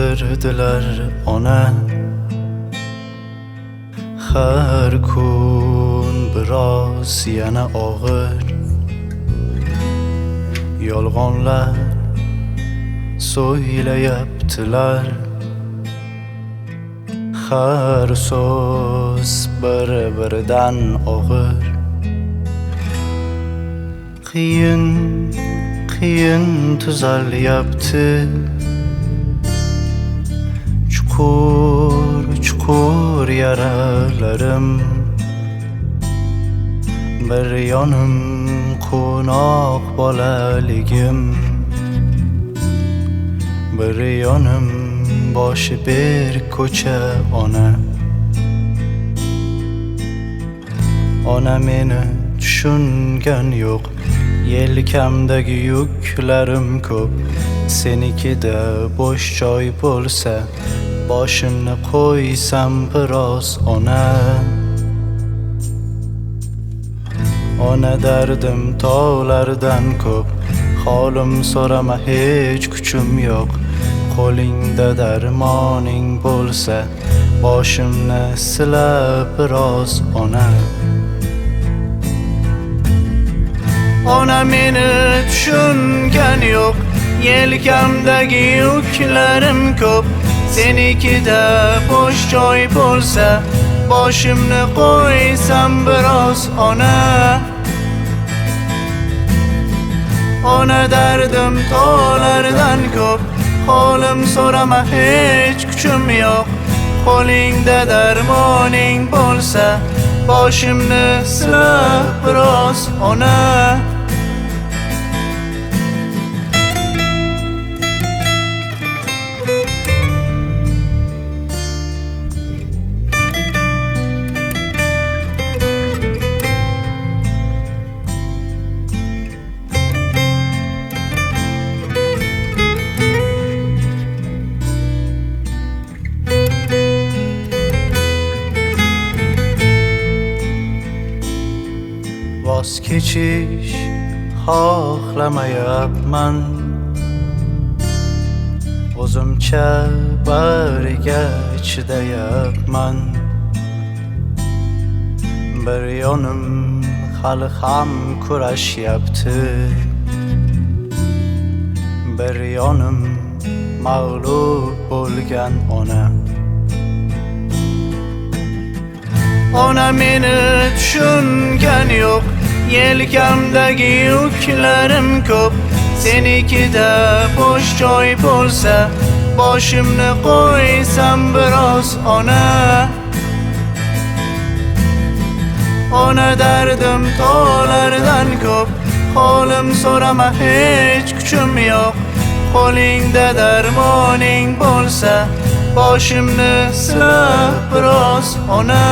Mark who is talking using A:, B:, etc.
A: berdilar ona. Har kun biroz yana og'ir yolg'onlar so'ylayaptilar. Har so'z bir-biridan og'ir. Qiyin tuzalyapti. Chuqur yaralarim. Bir yonim qo'noq bolaligim, bir yonim boshi bir ko'cha ona. Ona meni tushungan yo'q, yelkamdagi yuklarim ko'p. Senikida bo'sh joy bo'lsa, boshimni qo'ysam biroz ona. Ona dardim tog'lardan ko'p, holim so'rama hech kuchim yo'q. Qo'lingda darmoning bo'lsa, boshimni silab biroz ona. Ona meni tushungan yo'q, yelkamdagi yuklarim ko'p. Senikida bo'sh joy bo'lsa, boshimni qo'ysam biroz ona. Ona dardim tog'lardan ko'p, holim so'rama hech kuchim yo'q. Qo'lingda darmoning bo'lsa, boshimni silab biroz ona. Voz kechish xohlamayapman. O'zimcha bariga chidayapman. Bir yonim hali ham kurashyapti. Bir yonim mag'lub bo'lgan ona. Ona meni tushungan yo'q, yelkamdagi yuklarim ko'p. Senikida bo'sh joy bo'lsa, boshimni qo'ysam biroz ona. Ona dardim tog'lardan ko'p, holim so'rama hech kuchim yo'q. Qo'lingda darmoning bo'lsa, boshimni silab biroz ona.